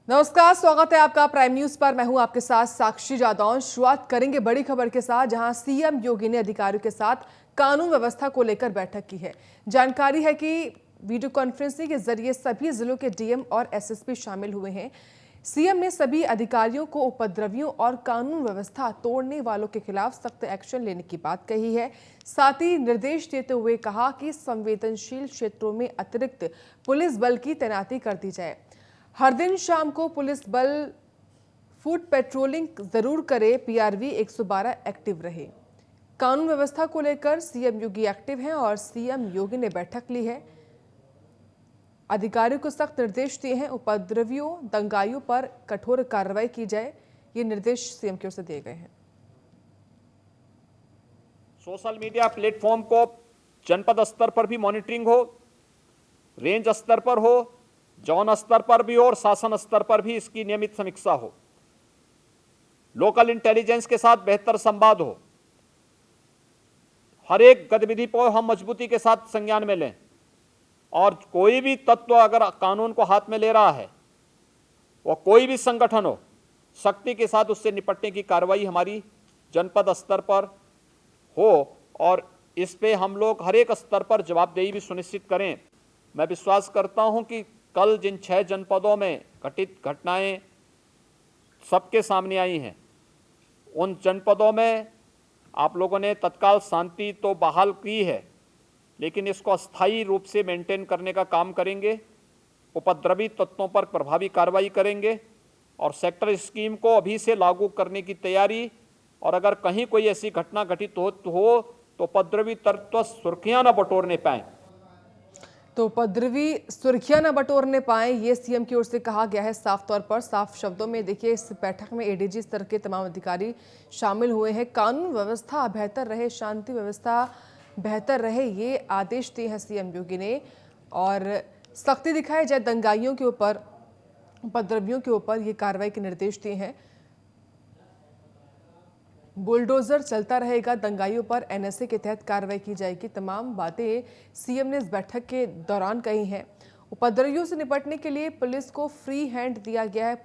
नमस्कार, स्वागत है आपका प्राइम न्यूज पर। मैं हूं आपके साथ साक्षी जादौन। शुरुआत करेंगे बड़ी खबर के साथ, जहां सीएम योगी ने अधिकारियों के साथ कानून व्यवस्था को लेकर बैठक की है। जानकारी है कि वीडियो कॉन्फ्रेंसिंग के जरिए सभी जिलों के डीएम और एसएसपी शामिल हुए हैं। सीएम ने सभी अधिकारियों को उपद्रवियों और कानून व्यवस्था तोड़ने वालों के खिलाफ सख्त एक्शन लेने की बात कही है। साथ ही निर्देश देते हुए कहा कि संवेदनशील क्षेत्रों में अतिरिक्त पुलिस बल की तैनाती कर दी जाए। हर दिन शाम को पुलिस बल फुट पेट्रोलिंग जरूर करे, पीआरवी 112 एक्टिव रहे। कानून व्यवस्था को लेकर सीएम योगी एक्टिव हैं और सीएम योगी ने बैठक ली है। अधिकारियों को सख्त निर्देश दिए हैं, उपद्रवियों दंगाइयों पर कठोर कार्रवाई की जाए। ये निर्देश सीएम की ओर से दिए गए हैं। सोशल मीडिया प्लेटफॉर्म को जनपद स्तर पर भी मॉनिटरिंग हो, रेंज स्तर पर हो, जोन स्तर पर भी हो और शासन स्तर पर भी इसकी नियमित समीक्षा हो। लोकल इंटेलिजेंस के साथ बेहतर संवाद हो। हर एक गतिविधि को हम मजबूती के साथ संज्ञान में लें और कोई भी तत्व अगर कानून को हाथ में ले रहा है, वह कोई भी संगठन हो, सख्ती के साथ उससे निपटने की कार्रवाई हमारी जनपद स्तर पर हो और इस पे हम लोग हर एक स्तर पर जवाबदेही भी सुनिश्चित करें। मैं विश्वास करता हूं कि कल जिन 6 जनपदों में घटित घटनाएं सबके सामने आई हैं, उन जनपदों में आप लोगों ने तत्काल शांति तो बहाल की है, लेकिन इसको अस्थायी रूप से मेंटेन करने का काम करेंगे। उपद्रवी तत्वों पर प्रभावी कार्रवाई करेंगे और सेक्टर स्कीम को अभी से लागू करने की तैयारी, और अगर कहीं कोई ऐसी घटना घटित हो तो उपद्रवी तत्व सुर्खियां न बटोरने पाए। तो उपद्रवी सुर्खियां न बटोरने पाए, ये सीएम की ओर से कहा गया है। साफ तौर पर, साफ शब्दों में देखिए, इस बैठक में एडीजी स्तर के तमाम अधिकारी शामिल हुए हैं। कानून व्यवस्था बेहतर रहे, शांति व्यवस्था बेहतर रहे, ये आदेश दिए हैं सीएम योगी ने। और सख्ती दिखाई जाए दंगाइयों के ऊपर, उपद्रवियों के ऊपर, ये कार्रवाई के निर्देश दिए हैं। बुलडोजर चलता रहेगा, दंगाइयों पर एनएसए के तहत कार्रवाई की जाएगी। तमाम बातें सीएम ने इस बैठक के दौरान कही हैं। उपद्रवियों से निपटने के लिए पुलिस को फ्री हैंड दिया गया है।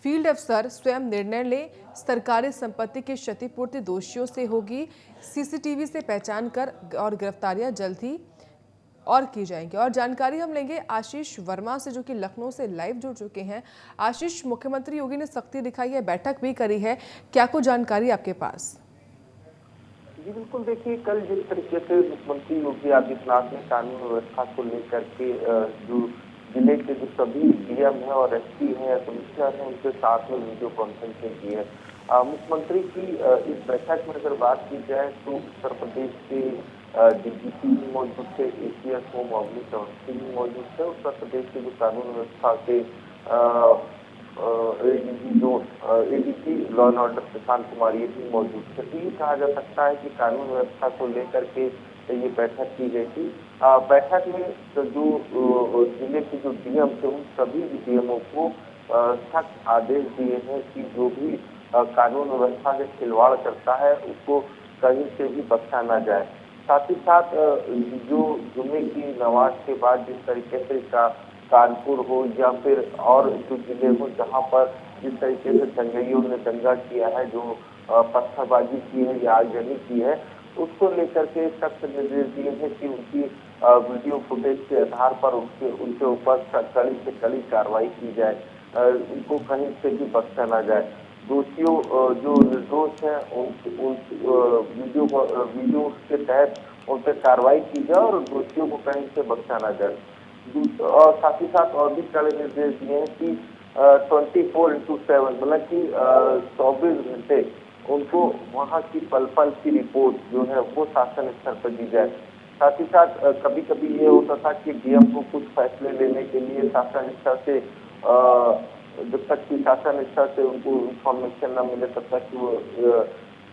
फील्ड अफसर स्वयं निर्णय ले। सरकारी संपत्ति की क्षतिपूर्ति दोषियों से होगी। सीसीटीवी से पहचान कर और गिरफ्तारियां जल्द ही और की जाएंगी। और जानकारी हम लेंगे आशीष वर्मा से, जो कि लखनऊ से लाइव जुड़ चुके हैं। आशीष, मुख्यमंत्री योगी ने सख्ती दिखाई है, बैठक भी करी है, क्या कुछ जानकारी आपके पास? जी बिल्कुल, देखिए कल जिस तरीके से मुख्यमंत्री योगी आदित्यनाथ ने कानून व्यवस्था को लेकर के जो जिले के जो सभी डीएम है और एसपी है, कमिश्नर है, उनके साथ में वीडियो कॉन्फ्रेंसिंग की है। मुख्यमंत्री की इस बैठक में अगर बात की जाए तो उत्तर प्रदेश के डीजीपी भी मौजूद थे, एसीएस होम अग्नि चौधरी भी मौजूद थे। उत्तर प्रदेश के जो कानून व्यवस्था के ADG zone ADC law and order Prashant Kumar ये भी मौजूद थे। तो ये कहा जा सकता है कि कानून व्यवस्था को लेकर के ये बैठक की गई थी। बैठक में तो जो जिले के जो डीएम थे, उन सभी डीएमओ को सख्त आदेश दिए हैं कि जो भी कानून व्यवस्था से खिलवाड़ करता है उसको कहीं से भी बख्शा ना जाए। साथ ही साथ जो जुम्मे की नमाज के बाद जिस तरीके से कानपुर हो या फिर और जो जिले हो जहां पर जिस तरीके से दंगाइयों ने दंगा किया है, जो पत्थरबाजी की है या आगजनी की है, उसको लेकर के सख्त निर्देश दिए हैं कि उनकी वीडियो फुटेज के आधार पर उनके ऊपर कड़ी से कड़ी कार्रवाई की जाए, उनको कहीं से भी बख्शा ना जाए। दोषियों जो निर्दोष है उन वीडियो के तहत उन पर कार्रवाई की जाए और दोषियों को कहीं से बख्शा ना जाए। और साथ ही साथ और भी कड़े निर्देश दिए हैं कि 24/7 मतलब कि 24 घंटे उनको वहाँ की पल पल की रिपोर्ट जो है वो शासन स्तर पर दी जाए। साथ ही साथ कभी कभी ये होता था कि डीएम को कुछ फैसले लेने के लिए शासन स्तर से जब तक कि शासन स्तर से उनको इंफॉर्मेशन न मिले तब तक वो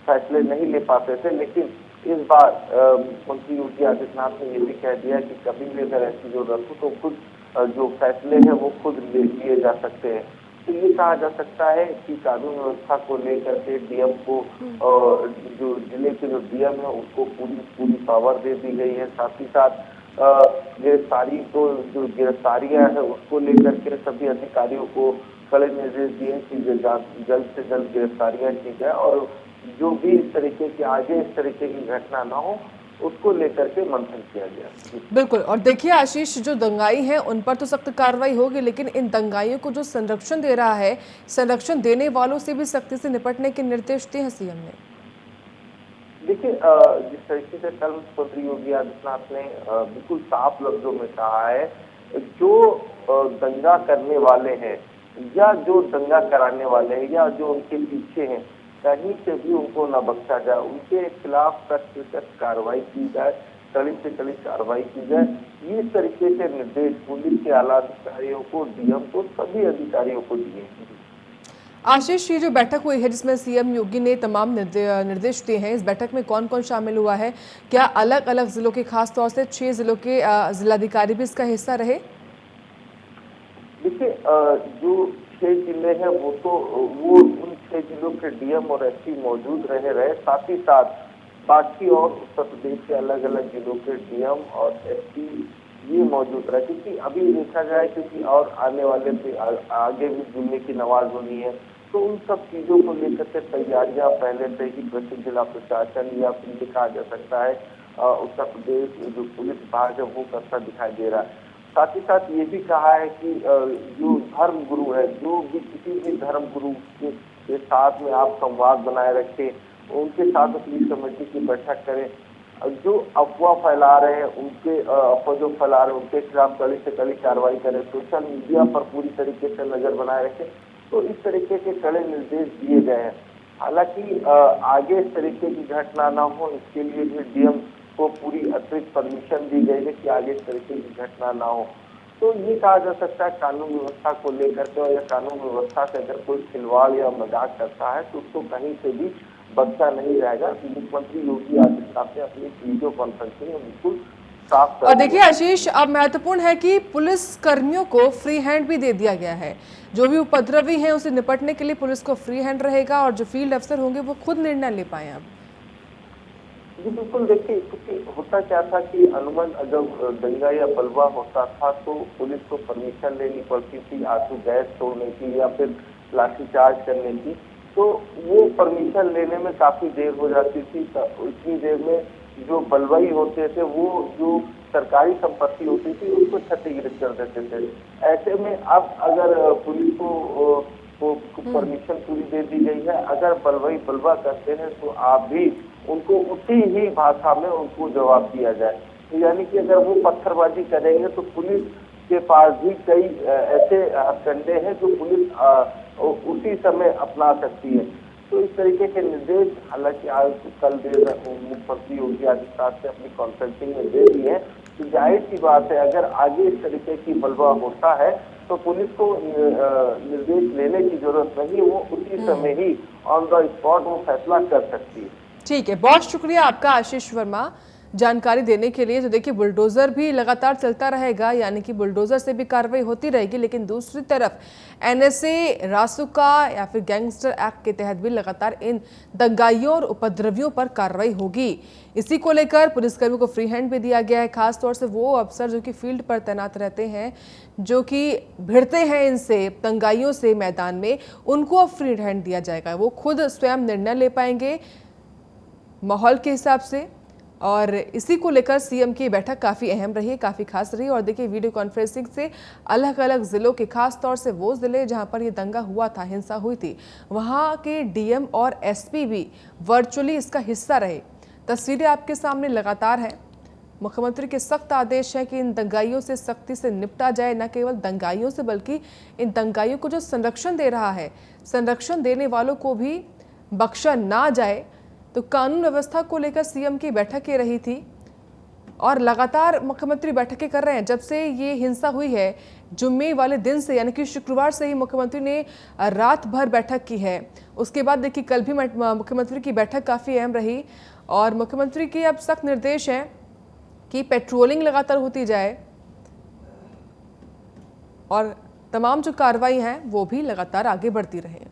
फैसले नहीं ले पाते थे। लेकिन इस बार मुख्यमंत्री योगी आदित्यनाथ ने ये भी कह दिया कि कभी भी अगर ऐसी जरूरत हो तो खुद जो फैसले हैं वो खुद लिए जा सकते हैं। तो ये कहा जा सकता है कि कानून व्यवस्था को लेकर के डीएम को जो जिले के जो डीएम है उसको पूरी पावर दे दी गई है। साथ ही साथ गिरफ्तारी को, जो गिरफ्तारियां हैं उसको लेकर के सभी अधिकारियों को कड़े निर्देश दिए कि जल्द से जल्द गिरफ्तारियां की जाए और जो भी इस तरीके की आगे इस तरीके की घटना ना हो उसको लेकर के मंथन किया गया। बिल्कुल। और देखिए आशीष, जो दंगाई हैं उन पर तो सख्त कार्रवाई होगी, लेकिन इन दंगाइयों को जो संरक्षण दे रहा है, संरक्षण देने वालों से भी सख्ती से निपटने के निर्देश दिए हैं सीएम ने। देखिए, जिस तरीके से कल मुख्यमंत्री योगी आदित्यनाथ ने बिल्कुल साफ लफ्जों में कहा है, जो दंगा करने वाले हैं या जो दंगा कराने वाले हैं या जो उनके पीछे हैं, कहीं से भी उनको न बख्शा जाए, उनके खिलाफ सख्त से सख्त कार्रवाई की जाए, कड़ी से कड़ी कार्रवाई की जाए। इस तरीके से निर्देश पुलिस के आला अधिकारियों को, डीएम को, सभी अधिकारियों को दिए हैं। आशीष, ये जो बैठक हुई है जिसमें सीएम योगी ने तमाम निर्देश दिए हैं, इस बैठक में कौन कौन शामिल हुआ है? क्या अलग अलग जिलों के, खास तौर से 6 जिलों के जिलाधिकारी भी इसका हिस्सा रहे? देखिए, जो 6 जिले हैं वो उन 6 जिलों के डीएम और एसपी मौजूद रहे। साथ ही साथ बाकी और उत्तर प्रदेश के अलग अलग जिलों के डीएम और एसपी ये मौजूद रहे, क्योंकि अभी देखा जाए क्योंकि और आने वाले आगे भी जुम्मे की नमाज होनी है, तो उन सब चीजों को लेकर के तैयारियां पहले से ही प्रसिद्ध जिला प्रशासन या फिर कहा जा सकता है उत्तर प्रदेश जो पुलिस विभाग है वो करता दिखाई दे रहा है। साथ ही साथ ये भी कहा है कि जो धर्म गुरु है, जो भी किसी भी धर्म गुरु के साथ में आप संवाद बनाए रखें, उनके साथ पुलिस कमेटी की बैठक करें, जो अफवाह फैला रहे हैं उनके अफवाह जो फैला रहे हैं उनके खिलाफ कड़ी से कड़ी कार्रवाई करें, सोशल मीडिया पर पूरी तरीके से नजर बनाए रखें। तो इस तरीके के कड़े निर्देश दिए गए हैं। हालांकि आगे इस तरीके की घटना ना हो, इसके लिए भी डीएम को पूरी अतिरिक्त परमिशन दी गई है कि आगे इस तरीके की घटना ना हो। तो ये कहा जा सकता है कानून व्यवस्था को लेकर के, या कानून व्यवस्था से अगर कोई खिलवाड़ या मजाक करता है तो उसको कहीं से भी बख्शा नहीं जाएगा। मुख्यमंत्री योगी आदित्यनाथ ने अपनी वीडियो कॉन्फ्रेंसिंग में बिल्कुल साफ। और देखिए आशीष, अब महत्वपूर्ण है कि पुलिस कर्मियों को फ्री हैंड भी दे दिया गया है। जो भी उपद्रवी हैं उसे निपटने के लिए पुलिस को फ्री हैंड रहेगा और जो फील्ड अफसर होंगे वो खुद निर्णय ले पाए। अब जी बिल्कुल, देखिए क्योंकि होता क्या था कि अनुमान जब दंगा या बलवा होता था तो पुलिस को परमिशन लेनी पड़ती थी आंसू गैस छोड़ने की या फिर लाठीचार्ज करने की, तो वो परमिशन लेने में काफी देर हो जाती थी। उतनी देर में जो बलवाई होते थे वो जो सरकारी संपत्ति होती थी उसको क्षतिग्रस्त कर देते थे। ऐसे में अब अगर पुलिस को परमिशन पूरी दे दी गई है, अगर बलवाई बलवा करते हैं तो आप भी उनको उसी ही भाषा में उनको जवाब दिया जाए। यानी कि अगर वो पत्थरबाजी करेंगे तो पुलिस के पास भी कई ऐसे हथकंडे हैं जो पुलिस उसी समय अपना सकती है। तो इस तरीके के निर्देश हालांकि आज कल मुख्यमंत्री योगी आदित्यनाथ ने अपनी कॉन्फ्रेंसिंग में दे दिए हैं। तो जाहिर सी बात है अगर आगे इस तरीके की बलवा होता है तो पुलिस को निर्देश लेने की जरूरत नहीं, वो उसी समय ही ऑन द स्पॉट वो फैसला कर सकती है। ठीक है, बहुत शुक्रिया आपका आशीष वर्मा जानकारी देने के लिए। तो देखिए बुलडोजर भी लगातार चलता रहेगा, यानी कि बुलडोजर से भी कार्रवाई होती रहेगी, लेकिन दूसरी तरफ एनएसए, रासुका या फिर गैंगस्टर एक्ट के तहत भी लगातार इन दंगाइयों और उपद्रवियों पर कार्रवाई होगी। इसी को लेकर पुलिसकर्मियों को फ्री हैंड भी दिया गया है। खासतौर से वो अफसर जो कि फील्ड पर तैनात रहते हैं, जो कि भिड़ते हैं इनसे दंगाइयों से मैदान में, उनको अब फ्री हैंड दिया जाएगा। वो खुद स्वयं निर्णय ले पाएंगे माहौल के हिसाब से। और इसी को लेकर सीएम की बैठक काफ़ी अहम रही, काफ़ी खास रही। और देखिए वीडियो कॉन्फ्रेंसिंग से अलग अलग ज़िलों के, खास तौर से वो ज़िले जहां पर ये दंगा हुआ था, हिंसा हुई थी, वहां के डीएम और एसपी भी वर्चुअली इसका हिस्सा रहे। तस्वीरें आपके सामने लगातार हैं। मुख्यमंत्री के सख्त आदेश है कि इन दंगाइयों से सख्ती से निपटा जाए। न केवल दंगाइयों से बल्कि इन दंगाइयों को जो संरक्षण दे रहा है, संरक्षण देने वालों को भी बख्शा ना जाए। तो कानून व्यवस्था को लेकर सीएम की बैठकें रही थी और लगातार मुख्यमंत्री बैठकें कर रहे हैं। जब से ये हिंसा हुई है, जुम्मे वाले दिन से, यानी कि शुक्रवार से ही मुख्यमंत्री ने रात भर बैठक की है। उसके बाद देखिए कल भी मुख्यमंत्री की बैठक काफ़ी अहम रही और मुख्यमंत्री के अब सख्त निर्देश हैं कि पेट्रोलिंग लगातार होती जाए और तमाम जो कार्रवाई हैं वो भी लगातार आगे बढ़ती रहे।